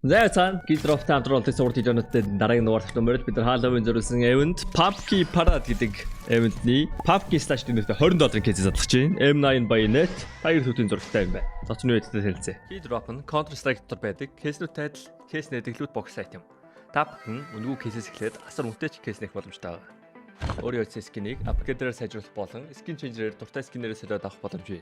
Зайцан Гидрофт хамтруулдаг сурт идэнэттэй дараагийн дугаарт нөмөрөд бид нар Halloween зориулсан event PUBG Parade гэдэг event-ний PUBG/dэнэттэй $20 кейс задлах чинь M9 Bayonet Tiger Tooth-ийн зурагтай юм байна. Зочны үедээ хэлцээ. Gidrop нь Counter Strike дотор байдаг кейснүүд тайтал, кейс нэдэглүүд бокс item. Та бүхэн үнэгүй кейсээс эхлээд асар үнэтэй ч кейс нэх боломжтой байна. Өөрийн утас скинийг апгрейдерээр сайжруулах болон skin changer-ээр дуртай скинээрээ солиод авах боломж бий.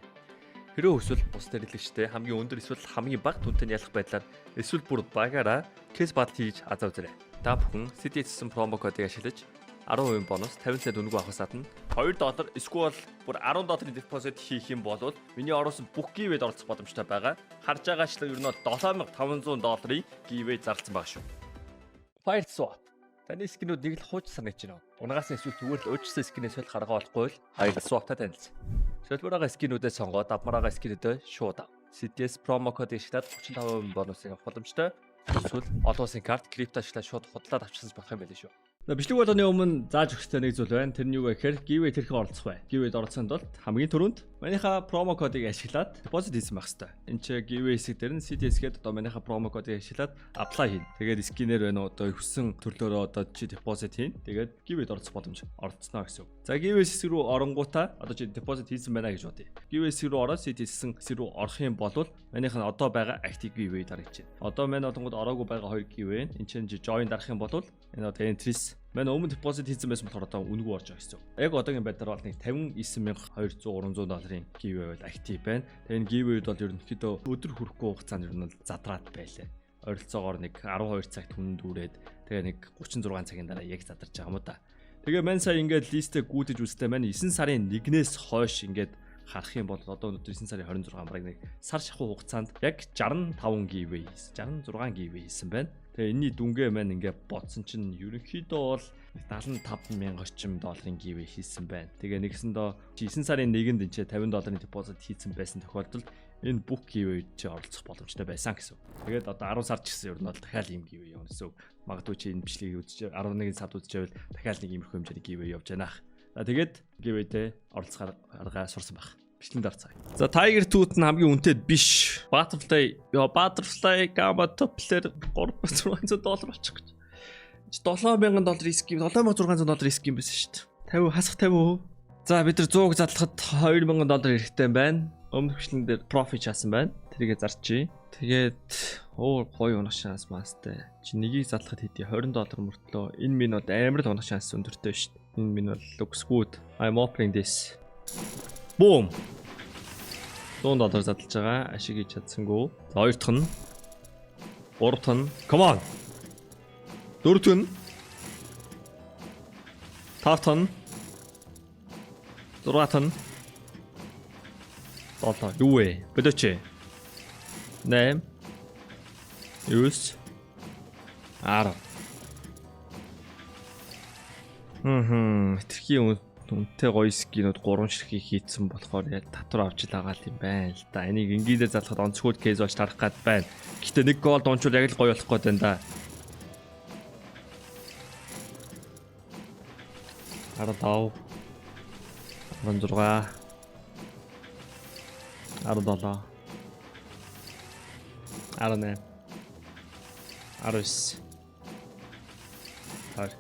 Хэрвээ эсвэл бус хэрэглэгчтэй хамгийн өндөр эсвэл хамгийн бага түнтэй ялах байдлаар эсвэл бүр багаараа кейс бат хийж азав зэрэг. Та бүхэн CDS промо кодыг ашиглаж 10% бонус 50 цент үнэгүй авахаас гадна $2 эсвэл бүр $10 депозит хийх юм бол миний ороосон бүх giveaway-д оролцох боломжтой байгаа. Харж байгаачлан ер нь $7500 giveaway зарласан байгаа шүү. Fire swap. Таны скинүүд нэг л хууч санагдаж байна. Унгаас эсвэл зүгээр л уучсан скинээс л гаргаа болохгүй л Fire swap-тай танилцсан. Шилбэрага скинүүдээ сонгоод авмарага скинүүдээ шууд ав. CDS промо код ашиглаад 35% бонусын авах боломжтой. Эсвэл олон улсын карт крипто ашиглаад шууд худлаад авчихсан болох юм байл шүү. Бичлэг болгоны өмнө зааж өгөхтэй нэг зүйл байна. Тэр нь юу вэ гэхээр giveaway тэрхүү оролцох бай. Giveaway-д оролцохын тулд хамгийн түрүүнд манийхаа промо кодыг ашиглаад депозит хийсэн байх хэрэгтэй. Энд чи giveaway хэсэг дээр нь CDS гээд одоо манийхаа промо кодыг ашиглаад apply хийн. Тэгээд скинээр байна уу одоо хүссэн төрлөөрөө одоо чи депозит хийн. Тэгээд giveaway-д оролцох боломж оролцсноо гэсэн үг. За giveaway хэсэг рүү оронгуудаа одоо чи депозит хийсэн байна гэж бодъё. Giveaway хэсэг рүү ороод CDS хэсэг рүү орох юм бол манийх нь одоо байгаа active giveaway дарагдаж байна. Одоо манай одонгод ороогүй байгаа 2 giveaway. Энд чинь join дарах юм бол энэ одоо entries манай өмнө депозит хийсэн байсан болохоор одоо үнэгүй орж байгаа гэсэн. Яг одоогийн байдлаар бол нэг $59200-300 giveaway бол актив байна. Тэгээ энэ giveaway бол ерөнхийдөө өдөр хүрэхгүй хугацаанд ер нь задраад байлаа. Ойролцоогоор нэг 12 цагт хүн дүүрээд тэгээ нэг 36 цагийн дараа яг задарч байгаа юм да. Тэгээ мань сая ингээд листээ гүйдэж үзтээ маань 9 сарын 1-ээс хойш ингээд харах юм бол одоо өнөөдөр 9 сарын 26 бараг нэг сар шахуу хугацаанд яг 65 giveaway, 66 giveaway хийсэн байна. Тэгээ энэний дүнгээ маань ингээд бодсон чинь ерөнхийдөө бол $75,000 орчим долларын giveaway хийсэн байна. Тэгээ нэгсэндээ 9 сарын 1-нд энэ $50 депозит хийсэн байсан тохиолдолд энэ бүх giveaway чи оролцох боломжтой байсан гэсэн. Тэгээд одоо 10 сар ч гэсэн ер нь бол дахиад ийм giveaway явна гэсэн. Магадгүй чи энэ бичлэгийг үзэж 11 сард үзчихвэл дахиад нэг иймэрхүү хэмжээний giveaway явж байна. Тэгээд giveaway-тэй оролцохоор арга сурсан баг. Бичлэнд орцгаая. За Tiger Tooth нь хамгийн үнэтэй биш. Butterfly Gamma Top Player $3600 очих гэж. $7,000 ским, $7,600 ским байсан шүү дээ. 50 хасах 50%. За бид нар 100-г задлахад $2,000 хэрэгтэй байна. Өмнөх бичлэн дээр profit чаасан байна. Тэрийгэ зарчий. Тэгээд гоё унах шанс маастай. Чи нэгийг задлахад хэдий $20 мөртлөө. Энэ минь бол амар л унах шанс өндөртэй шүү дээ. Энэ минь бол looks good. I'm opening this. Boom. $100 задлж байгаа. Ашиг хийж чадсангүй. За хоёр дахь нь. Гурав дахь нь. Come on. Дөрөв дахь нь. Тавд дахь нь. Зургаат нь. Долоо. Юу вэ? Бодооч. 8 9 10. Тэрхий үнэтэй гоё скинүүд 3 ширхэг хийцэн болохоор яг татвар авч байгаа юм байна л да. Энийг ингээдээ залхад онцгой кейс болж тарах гад байна. Гэтэ нэг гол дуунчул яг л гоё болох гээд байна да. 15 16 17 18 19 20.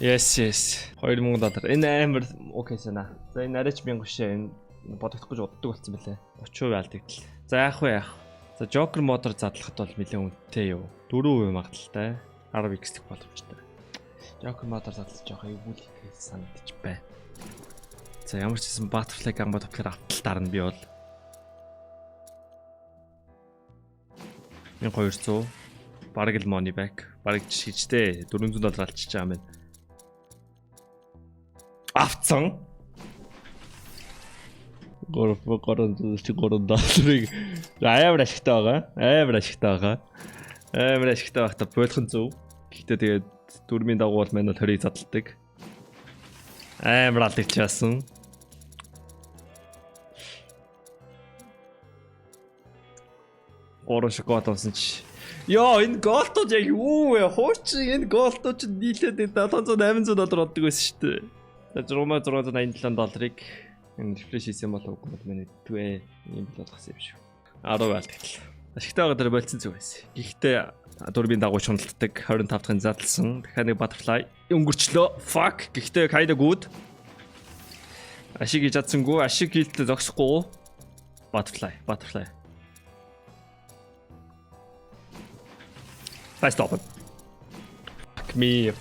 Yes. $2,000. Энэ амар окей санаа. За энэ арайч 1000 шээ энэ бодогдох гэж уддаг болсон бэлээ. 30% алдагдал. За яах вэ? За Joker модоор задлахад бол нэлээд үнэтэй юу. 4% магадaltaй 10x дэх боломжтой. Joker модоор задлаж байгаа юу үл санагдаж байна. За ямар ч хэсэн Butterfly Gamma Top Player автал дарна би бол 1200 бараг л money back. Бараг жишгчтэй $400 алчиж байгаа юм байна. Авцсан. $300 амар ашигтай байгаа. Амар ашигтай байхдаа бойлхон зөв. Гэхдээ тэгээд дөрмийн дагуу бол манай 20-ыг задалдаг. Амар алдчихсан. Орон шоколад авсан чи. Йоо энэ голтууд яг юу вэ? Хуучин энэ голтууд ч нийлээд $700-800 оддог байсан шүү дээ. $6,687-ыг энэ рефреш хийсэн болов уу гэдэг нь мэдвэ. Ийм л болгосон юм шүү. 10 алдагдлаа. Ашигтай байгаа дээр болцсон зүг байсан. Гэхдээ дурбын дагуу шуналддаг 25 дахин задлсан. Дахиад нэг butterfly өнгөрчлөө. Fuck. Гэхдээ kinda good. Ашиг хийж чадсангүй. Ашиг хийлдэ зогсохгүй. Butterfly. Nice stop. Fuck me.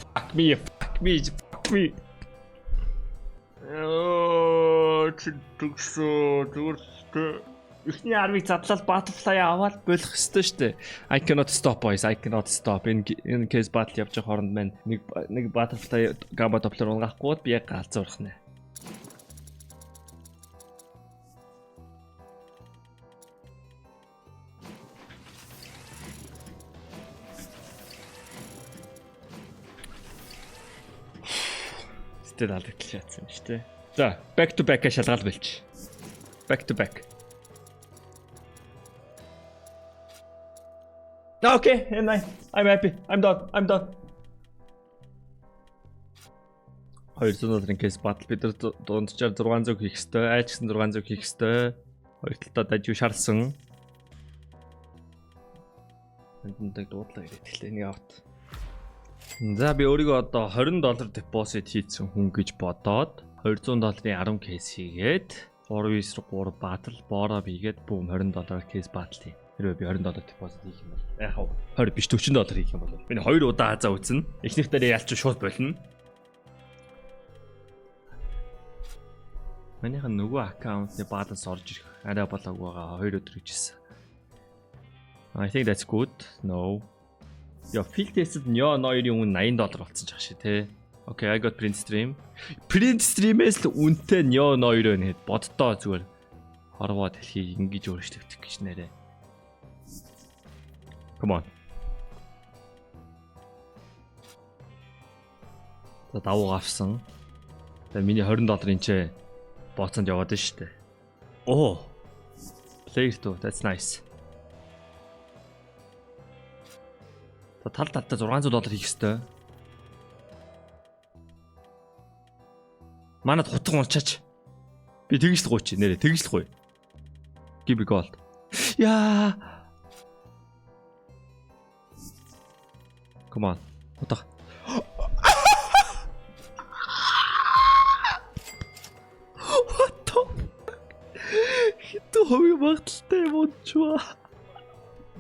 Зүгээр ихний армыг задлал butterfly аваад болох ёстой шүү дээ. I cannot stop boys. Энэ case battle явж байгаа хооронд маань нэг butterfly gamma doppler унгахгүй би яг галзуурах нэ. Стил алдагдлж яатсан шүү дээ. За, back to back шалгаал болчих. Back to back. Okay, I'm happy. I'm done. 200 case battle бид нар дундчаар 600 хийх ёстой. Айч гэсэн 600 хийх ёстой. Хоёр талдаа дажиг шарсан. Эндэнтэй дуудлаа ирээд хэлээ нэг авт. За би өөрийгөө одоо $20 deposit хийсэн хүн гэж бодоод $200 10 case хийгээд 3-9-3 battle бороо хийгээд бүүм $20 case battle. Хэрвээ би $20 deposit хийх юм бол яг $20 биш $40 хийх юм бол миний 2 удаа хазаа үзнэ. Эхнийх дээр ялч шууд болно. Манийхан нөгөө аккаунтны баланс орж ирэх арай болоогүй байгаа 2 өдөр хийжсэн. I think that's good. No. Yo, field tested Neon 2-ийн үн $80 болсон ч ах ши тэ. Okay, I got print stream. Print stream-ээс л үнэтэй Neon 2 нэхэд боддоо зүгээр хорвоо дэлхийг ингэж өөрчлөгдөх гэж нэрээ. Come on. За давуу авсан. Тэгээ миний $20-ын ч бооцонд яваад байна шүү дээ. Oh. Player 2, that's nice. Тал талдаа $600 хийх ёстой. Манад хутга унчаач. Би тэгж л гуйч нэрээ тэгж л гуй. Give me gold. Яа. Come on. Утга. What the? Хитүү хөвгөө багталтай юм уу чуа.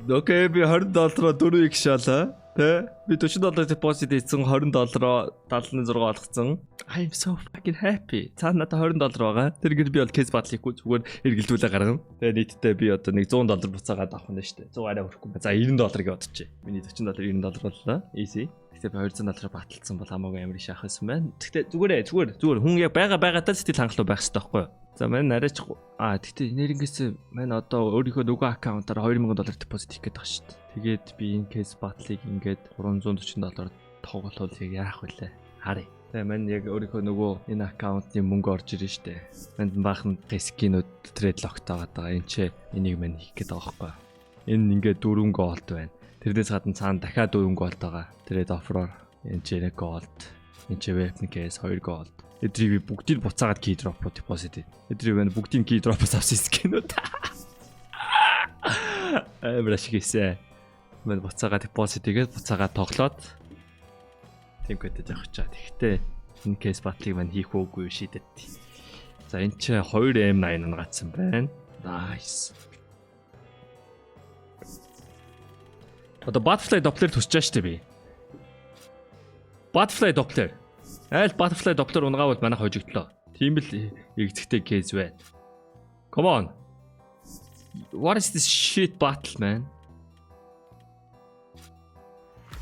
Окей, би $20 4x шаалаа. Тэ? Би $40 deposit хийсэн $20 76 олгоцсон. I'm so fucking happy. Цаа надад $20 байгаа. Тэргээр би бол case battle хийхгүй зүгээр эргэлдүүлээ гаргана. Тэгээ нийтдээ би одоо нэг $100 буцаагаад авах нь шүү дээ. 100 арай өрөхгүй. За $90 гэж бодчих. Миний $40 $90 боллоо. Easy. Гэхдээ би $200 баталсан бол хамаагүй амар их авах юм байна. Гэхдээ зүгээр хүн яг байгаатаа сэтгэл хангалуун байх хэрэгтэй байхгүй юу? За мань арайч гэхдээ нэрнгээс мань одоо өөрийнхөө нөгөө аккаунтаар $2000 deposit хийх гээд байгаа шүү дээ. Тэгээд би энэ case battle-ыг ингээд $340 тоглолол яах вүлээ? Харъя. Тэгээ мань яг өөрийнхөө нөгөө энэ аккаунтны мөнгө орж ирнэ шүү дээ. Манд баахан скинүүд трейд логтойгоод байгаа. Энд ч энийг мань хийх гээд байгаа байхгүй юу? Энэ ингээд 4 голд байна. Тэрнээс гадна цаана дахиад 4 голд байгаа. Трейд оффероор энэ ч 1 голд. Энэ ч weapon case 2 голд. Эдрийг бүгдийг буцаагаад key drop руу deposit. Эдрийг байна бүгдийн key drop-ос авсан скинүүд. Брашиг хийсэн. Мань буцаагаад deposit хийгээд буцаагаад тоглоод тимköтэй явах чаа. Тэгэхдээ энэ case battle-ыг мань хийх уугүй шийдэт. За энэ ч 2M80 гацсан байна. Nice. Одоо butterfly doppler төсөж байгаа шүү дээ би. Butterfly doppler. Айл butterfly doppler унгаавал манайх хожигдлоо. Тийм л эргэцэгтэй case байна. Come on. What is this shit battle man?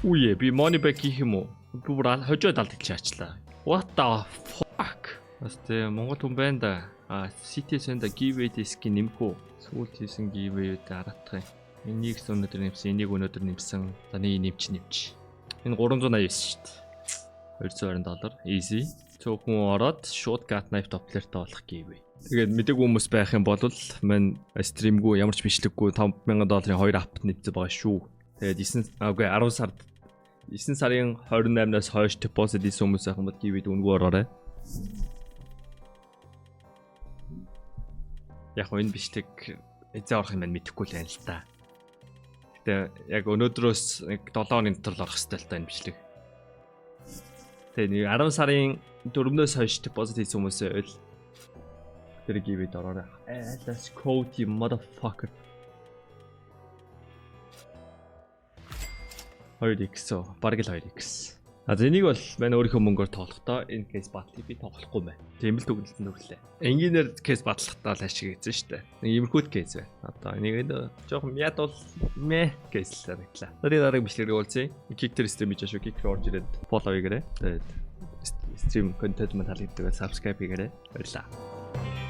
Үе би money back хийх юм уу? Бүр хожоод алдчих аачлаа. What the fuck? Бастай Монгол хүн байна да. CT-с энэ giveaway disk нэмэхүү. Сүүлд хийсэн giveaway-д аратах юм. Энийг өнөөдөр нэмсэн, энийг өнөөдөр нэмсэн. За нэг нэмч. Энэ 389 шүү дээ. $220 easy. Цөөхөн ороод шууд gat knife doppler-тай болох giveaway. Тэгээд мэдээгүй хүмүүс байх юм бол мань стримгүй ямар ч бичлэггүй $5000 2 апт нэвтэж байгаа шүү. Тэгээд 9 сарын 28-наас хойш deposit хийсэн хүмүүс байх юм бол giveaway үнгүй ороорой. Яг энэ бичлэг эзээ орох юм байна мэдэхгүй л байна л та. Гэтэ яг өнөөдрөөс нэг 7 хоногийн дотор л орох хэрэгтэй л та энэ бичлэг. Тэгээ 10 сарын 4-өөс хойш депозит хийсэн хүмүүсээ байл. Тэр гівэд ороорой. Let's quote you motherfucker. 2x бараг л 2x. Энийг бол манай өөрийнхөө мөнгөөр тоглохдоо энэ кейс батлыг би тоглохгүй мэ. Тийм л төгөлтөнд өглөө. Энгийнээр кейс батлахдаа л ашиг хийсэн шүү дээ. Нэг иймэрхүү кейс бай. Одоо энийг жоохон яд бол мэ кейс л санагдлаа. Дараагийн бичлэгээр уулзъя. Kick-тэр стрим хийж шүү. Kick орж ирээд follow хийгээрэй. Тэгээд стрим контент мань таалагддаг бол subscribe хийгээрэй. Баярлалаа.